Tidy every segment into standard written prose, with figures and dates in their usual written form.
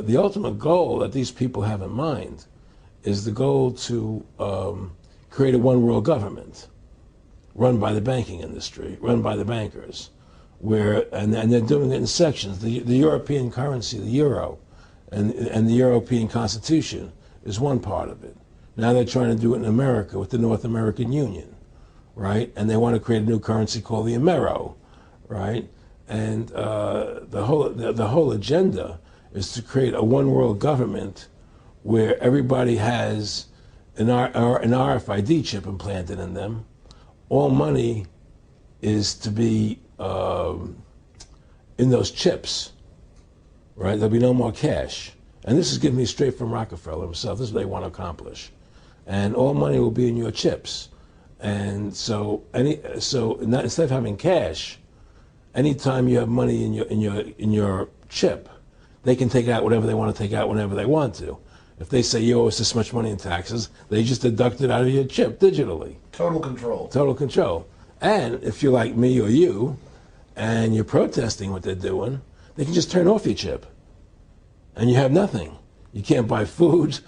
the ultimate goal that these people have in mind is the goal to create a one world government run by the banking industry, run by the bankers, and they're doing it in sections. The European currency, the euro, and the European Constitution is one part of it. Now they're trying to do it in America with the North American Union, right? And they want to create a new currency called the Amero, right? And the whole agenda is to create a one world government where everybody has an RFID chip implanted in them. All money is to be in those chips, right? There'll be no more cash. And this is given me straight from Rockefeller himself. This is what they want to accomplish. And all money will be in your chips. And so instead of having cash, anytime you have money in your chip, they can take out whatever they want to take out whenever they want to. If they say you owe us this much money in taxes, they just deduct it out of your chip digitally. Total control. Total control. And if you're like me or you, and you're protesting what they're doing, they can just turn off your chip. And you have nothing. You can't buy food.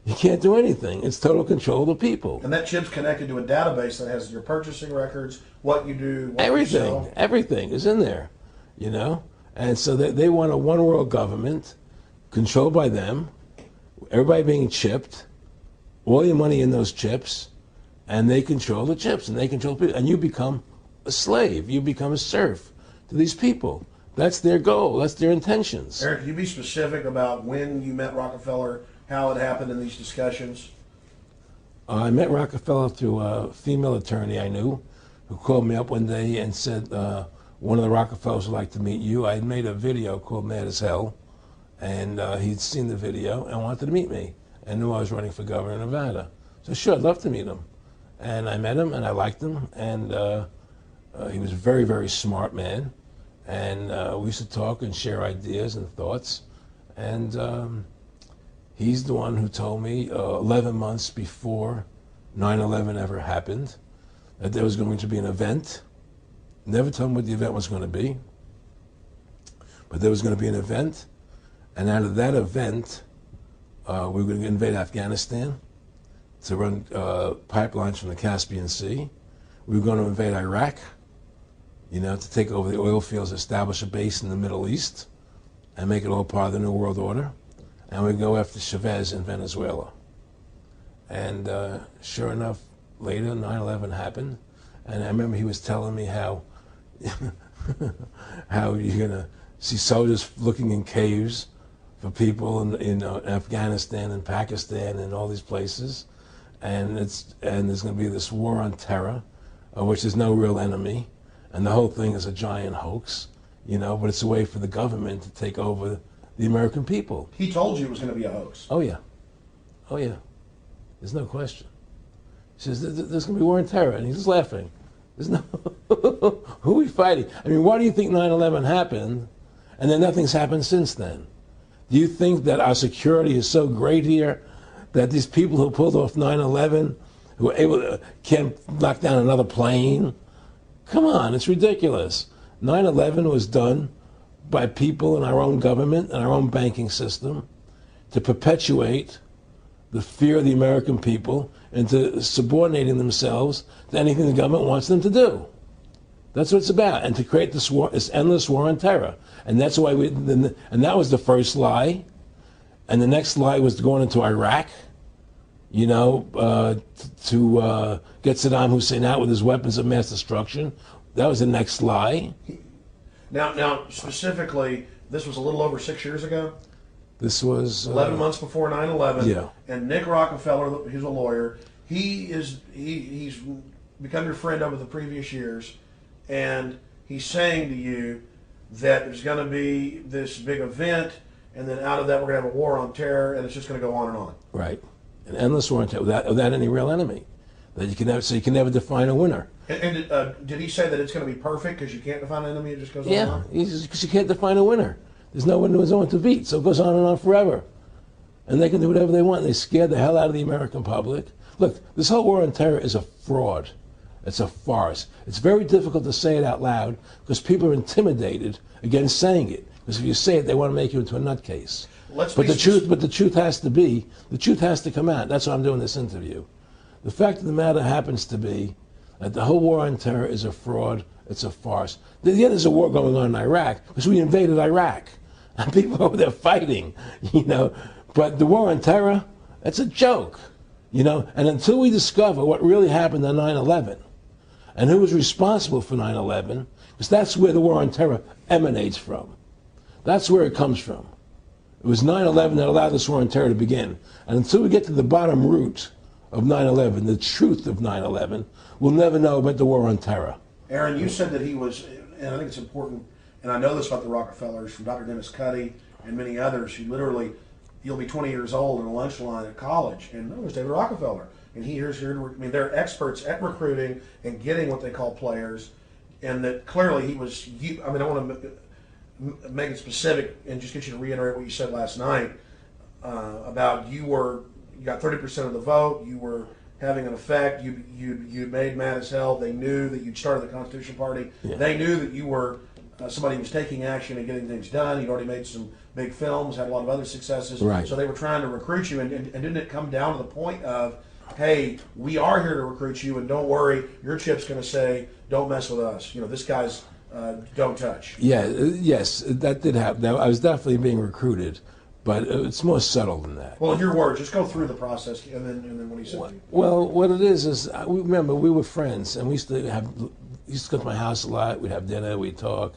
You can't do anything. It's total control of the people. And that chip's connected to a database that has your purchasing records, what you do, what everything, you sell. Everything is in there, you know? And so they want a one world government controlled by them, everybody being chipped, all your money in those chips, and they control the chips, and they control people. And you become a slave. You become a serf to these people. That's their goal. That's their intentions. Aaron, can you be specific about when you met Rockefeller, how it happened in these discussions? I met Rockefeller through a female attorney I knew who called me up one day and said, one of the Rockefellers would like to meet you. I had made a video called Mad as Hell, and he'd seen the video and wanted to meet me and knew I was running for governor of Nevada. So sure, I'd love to meet him. And I met him, and I liked him, and he was a very, very smart man. And we used to talk and share ideas and thoughts. And he's the one who told me 11 months before 9/11 ever happened that there was going to be an event. Never told him what the event was going to be, but there was going to be an event. And out of that event, we were going to invade Afghanistan to run pipelines from the Caspian Sea. We were going to invade Iraq, you know, to take over the oil fields, establish a base in the Middle East, and make it all part of the New World Order. And we go after Chavez in Venezuela. And sure enough, later 9/11 happened, and I remember he was telling me how how you're gonna see soldiers looking in caves for people in Afghanistan and Pakistan and all these places, and there's going to be this war on terror, of which there's no real enemy, and the whole thing is a giant hoax, you know. But it's a way for the government to take over the American people. He told you it was going to be a hoax. Oh yeah, oh yeah. There's no question. He says there's going to be war on terror, and he's just laughing. There's no who are we fighting? I mean, why do you think 9/11 happened, and then nothing's happened since then? Do you think that our security is so great here that these people who pulled off 9/11, who were able to, can't knock down another plane? Come on, it's ridiculous. 9/11 was done by people in our own government and our own banking system to perpetuate the fear of the American people into subordinating themselves to anything the government wants them to do. That's what it's about, and to create this war, this endless war on terror. And that's why and that was the first lie. And the next lie was going into Iraq, you know, to get Saddam Hussein out with his weapons of mass destruction. That was the next lie. Now, specifically, this was a little over 6 years ago. This was 11 months before 9/11. Yeah. And Nick Rockefeller, he's a lawyer. He's become your friend over the previous years, and he's saying to you that there's going to be this big event, and then out of that we're going to have a war on terror, and it's just going to go on and on. Right, an endless war on terror without any real enemy. That you can never, so you can never define a winner. And did he say that it's going to be perfect because you can't define an enemy? It just goes on and on? Yeah, because you can't define a winner. There's no one to beat, so it goes on and on forever. And they can do whatever they want. They scare the hell out of the American public. Look, this whole war on terror is a fraud. It's a farce. It's very difficult to say it out loud because people are intimidated against saying it. Because if you say it, they want to make you into a nutcase. Let's But be the truth has to come out. That's why I'm doing this interview. The fact of the matter happens to be that the whole war on terror is a fraud. It's a farce. There's a war going on in Iraq because we invaded Iraq. And people over there fighting, But the war on terror, it's a joke, And until we discover what really happened on 9/11 and who was responsible for 9/11, because that's where the war on terror emanates from. That's where it comes from. It was 9/11 that allowed this war on terror to begin. And until we get to the bottom root of 9/11, the truth of 9/11, we'll never know about the war on terror. Aaron, you said that he was, and I think it's important, and I know this about the Rockefellers from Dr. Dennis Cuddy and many others who literally, you'll be 20 years old in a lunch line at college, and there's David Rockefeller. And here's here. I mean, they're experts at recruiting and getting what they call players, and that clearly he was. I mean, I want to make it specific and just get you to reiterate what you said last night about you got 30% of the vote. You were having an effect. You made mad as hell. They knew that you'd started the Constitution Party. Yeah. They knew that you were somebody who was taking action and getting things done. You'd already made some big films, had a lot of other successes. Right. So they were trying to recruit you, and didn't it come down to the point of, hey, we are here to recruit you, and don't worry, your chip's going to say, don't mess with us. This guy's don't touch. Yeah, yes, that did happen. I was definitely being recruited, but it's more subtle than that. Well, in your words, just go through the process, and then what he said. Well, what it is remember, we were friends, and we used to go to my house a lot. We'd have dinner, we'd talk,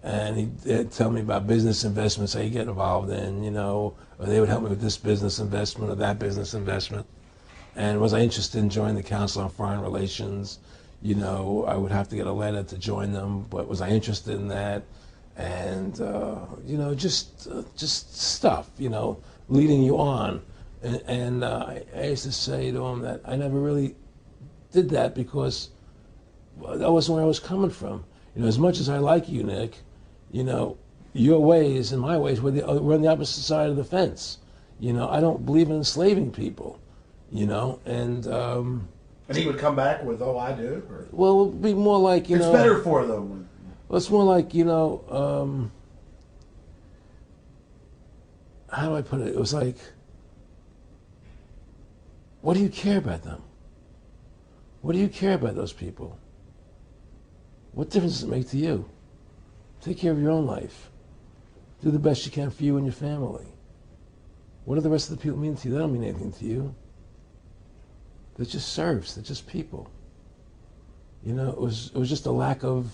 and he'd tell me about business investments that he'd get involved in, or they would help me with this business investment or that business investment. And was I interested in joining the Council on Foreign Relations? I would have to get a letter to join them, but was I interested in that? And, just stuff, leading you on. And I used to say to him that I never really did that because that wasn't where I was coming from. As much as I like you, Nick, your ways and my ways, we're on the opposite side of the fence. I don't believe in enslaving people, and he would come back with, oh, I do? Or? Well, it would be more like, It's better for them. Well, it's more like, how do I put it? It was like, what do you care about them? What do you care about those people? What difference does it make to you? Take care of your own life. Do the best you can for you and your family. What do the rest of the people mean to you? They don't mean anything to you. They're just serfs. They're just people. It was just a lack of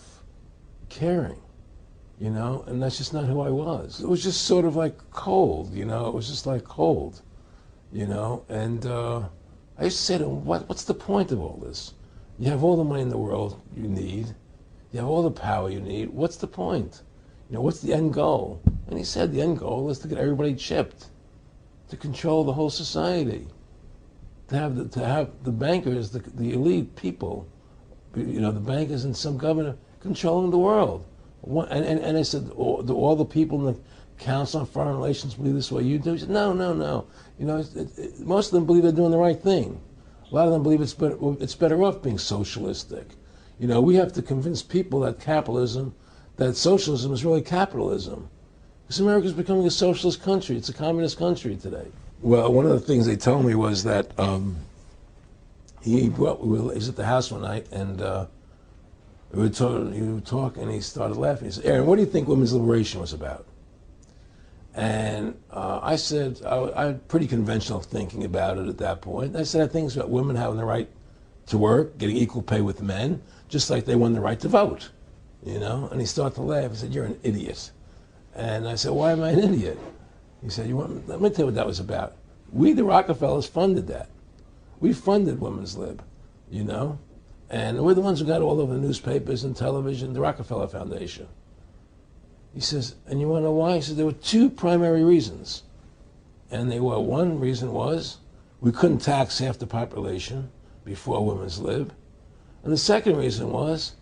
caring, and that's just not who I was. It was just sort of like cold, it was just like cold, and I used to say to him, what's the point of all this? You have all the money in the world you need. You have all the power you need. What's the point? What's the end goal? And he said the end goal is to get everybody chipped, to control the whole society, to have the bankers, the elite people, the bankers and some governor controlling the world. And I said, do all the people in the Council on Foreign Relations believe this way you do? He said, no. Most of them believe they're doing the right thing. A lot of them believe it's better off being socialistic. We have to convince people that socialism is really capitalism. Because America's becoming a socialist country. It's a communist country today. Well, one of the things they told me was that he was at the house one night, and he would talk, and he started laughing. He said, Aaron, what do you think women's liberation was about? And I said, I had pretty conventional thinking about it at that point. I said, I think it's about women having the right to work, getting equal pay with men, just like they won the right to vote, And he started to laugh. He said, you're an idiot. And I said, why am I an idiot? He said, let me tell you what that was about. We, the Rockefellers, funded that. We funded women's lib, And we're the ones who got all over the newspapers and television, the Rockefeller Foundation. He says, and you want to know why? He said, there were two primary reasons. And one reason was we couldn't tax half the population before women's lib. And the second reason was,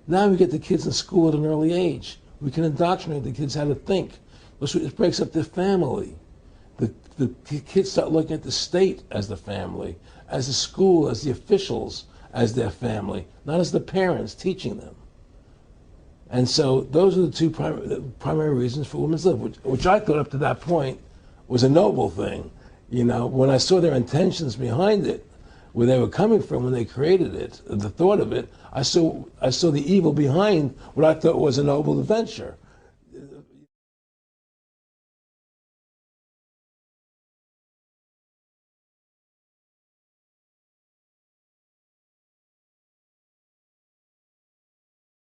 now we get the kids in school at an early age. We can indoctrinate the kids how to think. It breaks up their family. The kids start looking at the state as the family, as the school, as the officials, as their family, not as the parents teaching them. And so those are the two primary reasons for women's lib, which I thought up to that point was a noble thing. You know, when I saw their intentions behind it, where they were coming from when they created it, the thought of it, I saw the evil behind what I thought was a noble adventure.